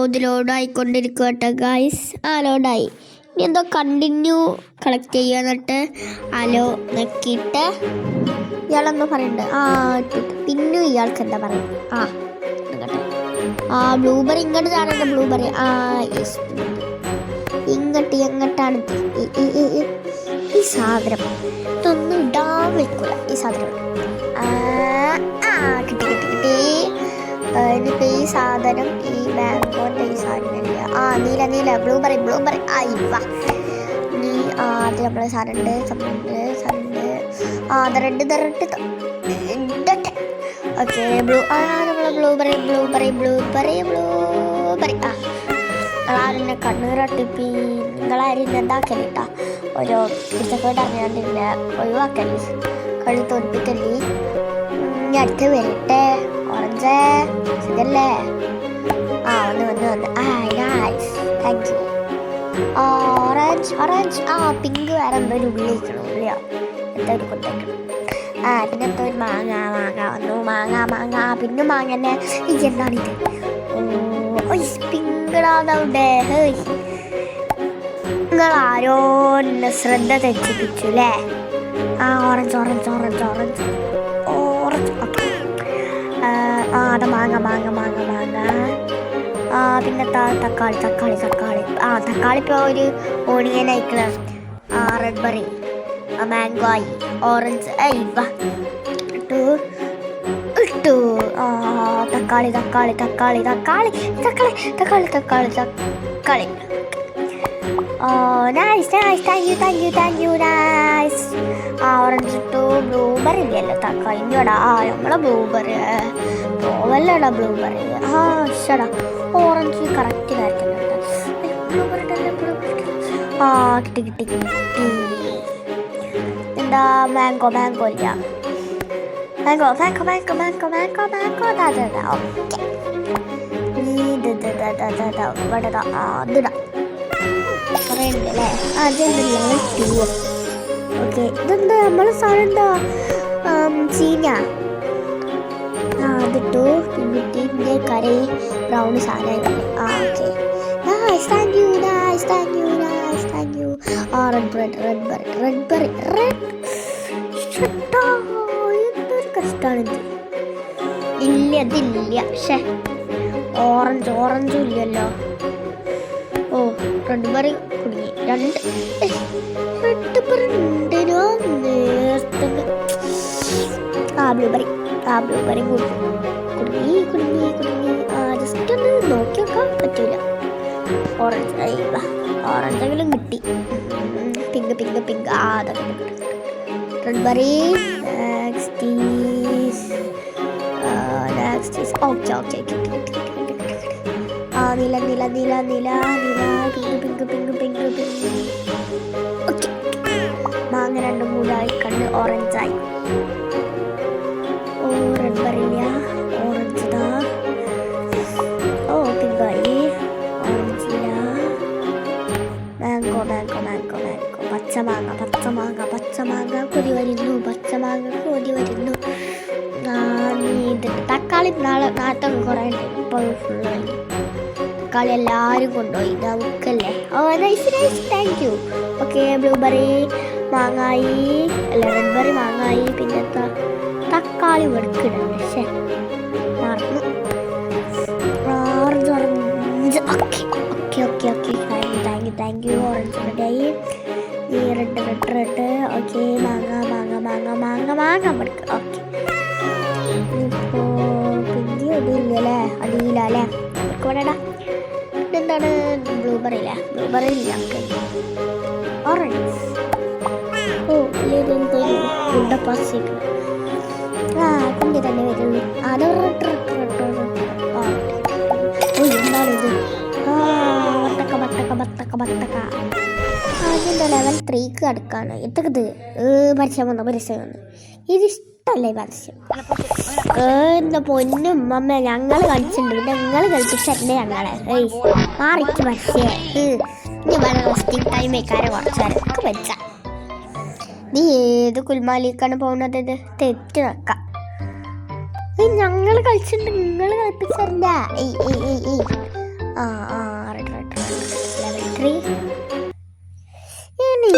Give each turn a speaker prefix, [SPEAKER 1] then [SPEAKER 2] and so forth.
[SPEAKER 1] ഇത് ലോഡായിക്കൊണ്ടിരിക്കുക കേട്ടോ ഗായ്സ്. ലോഡായി. ഇനി എന്തോ കണ്ടിന്യൂ കളക്ട് ചെയ്യുക. എന്നിട്ട് അലോ നോക്കിയിട്ട് ഇയാളെന്തോ പറയുന്നുണ്ട്. പിന്നെ ഇയാൾക്ക് എന്താ പറയുക? കേട്ടെ ബ്ലൂബെറി ഇങ്ങോട്ട് കാണണ്ട. ബ്ലൂബെറി എങ്ങോട്ടാണ് ഈ സാധനം? ഇതൊന്നും ഇടാൻ വെക്കൂല ഈ സാധനം. കിട്ടി. ഇനിയിപ്പോൾ ഈ സാധനം ഈ മാംഗോൻ്റെ ഈ സാധനം നീല ബ്ലൂബെറി നീ ആദ്യം നമ്മളെ സാധനമുണ്ട് ഓക്കെ നമ്മളെ ബ്ലൂബെറി നിങ്ങളാരെന്നെ കണ്ണീറട്ടിപ്പി നിങ്ങളാരും എന്താക്കല് കേട്ടോ. ഓരോ കുറ്റക്കേട് അറിയാണ്ടില്ല ഒഴിവാക്കല്, കളി തോൽപ്പിക്കല്. അടുത്ത് വരട്ടെ. ഓറഞ്ച് ഇതല്ലേ? വന്ന് താങ്ക് യു. ഓറഞ്ച് പിങ്ക് വേറെ എന്തോ ഒരു ഉള്ളിയാ എന്താ ഒരു കൊണ്ടേക്കണം. പിന്നെ എന്തോ ഒരു മാങ്ങ വന്നു. മാങ്ങ പിന്നെ മാങ്ങ തന്നെ. എന്താണിത്? പിങ്കിടാന്നവിടെ. നിങ്ങളാരോ എന്നെ ശ്രദ്ധ തെറ്റിപ്പിച്ചു അല്ലേ? ഓറഞ്ച് അത് മാങ്ങ പിന്നെ തക്കാളി തക്കാളി ഇപ്പോൾ ഒരു ഓണിയൻ ആയിക്കണ. റെഡ് ബെറി മാംഗോ ആയി. ഓറഞ്ച് ഇട്ടു തക്കാളി nice thank you nice. Orange ഇട്ടു. ബ്ലൂബെറി ഇല്ലല്ലോ തക്കാളി ഇഞ്ഞോടാ. നമ്മളെ ബ്ലൂബെറി പോവല്ലടാ ബ്ലൂബെറി. ഇഷ്ടടാ ഓറഞ്ച് കറക്റ്റ് കാര്യത്തിലുണ്ട്. കിട്ടി. എന്താ മാംഗോ ഇല്ല. മാംഗോ പറയണ്ടല്ലേ? അതെന്തല്ലേ ഓക്കെ. ഇതെന്താ നമ്മളെ സാധനം? എന്താ ചീഞ്ഞ? അതിട്ടു. പിന്നെ കറി ബ്രൗൺ സാധനമായി. Okay thank you. Red berry എന്തൊരു കഷ്ടാണിത്. അതില്ല. പക്ഷേ ഓറഞ്ചും ഇല്ലല്ലോ. റെഡ് ബെറി കുടുങ്ങി. റെഡ് ബെറി ഉണ്ടോ നേരത്തെ? ബ്ലൂബെറി കുടുങ്ങി. ജസ്റ്റ് ഒന്ന് നോക്കി നോക്കാൻ പറ്റൂല. ഓറഞ്ചെങ്കിലും കിട്ടി. പിങ്ക് അതൊക്കെ റെഡ് ബെറി. ഓക്കെ നീല പിങ്ക്. ഓക്കെ മാങ്ങ 2-3 കണ്ണ് ഓറഞ്ചായി. റെഡ് ബെറി ഇല്ല. ഓറഞ്ച് പിങ്കായി. ഓറഞ്ചില്ല. മാംഗോ പച്ചമാങ്ങ കൊതി വരുന്നു. തക്കാളി നാളത്തെ കുറേ ഉണ്ട്. ഇപ്പോൾ ഫുള്ള് തക്കാളി എല്ലാവരും കൊണ്ടുപോയി. നമുക്കല്ലേ? Nice thank you. Okay blueberry മാങ്ങായി. റെഡ് ബെറി മാങ്ങായി. പിന്നെ തക്കാളി വെടുക്കിടണം. പക്ഷേ മറന്നു. Orange okay thank you. Orange റെഡിയായി. ഈ റെഡ് ഓക്കെ മാങ്ങ വെടുക്ക്. ഓക്കെ ഇപ്പോൾ പിങ്കി ഇടിയില്ലല്ലേ? അടിയിലല്ലേ? കൊടടാ. ഇതെന്താണ്? ബ്ലൂബെറി ഇല്ല. ഓറഞ്ച് ഇതെന്തോ ഗുഡപ്പാസ് കുഞ്ഞ് തന്നെ വരുള്ളൂ. അത് എന്താണിത്? ബത്തക്ക. അതിൻ്റെ ലെവൽ 3ക്ക് അടുക്കാണ്. എത്തത് പരസ്യം വന്നു. ഇതിഷ്ടമല്ലേ പരസ്യം? എന്താ പൊന്നും അമ്മ ഞങ്ങൾ കളിച്ചിട്ടുണ്ട്. പിന്നെ ഞങ്ങൾ കളിപ്പിച്ചല്ലേ ഞങ്ങളെ മാറിക്ക് പരസ്യം. ഇനി വേണം റെസ്റ്റിംഗ് ടൈം വെക്കാരെ കുറച്ചേരൊക്കെ വെച്ച. നീ ഏത് കുൽമാലിക്കാണ് പോകുന്നത്? തെറ്റ് വെക്കാം. ഞങ്ങൾ കളിച്ചിട്ടുണ്ട്. നിങ്ങൾ കളിപ്പിച്ചല്ല. ആ ആ റൈറ്റ് റൈറ്റ് ലെവൽ 3. ഇനി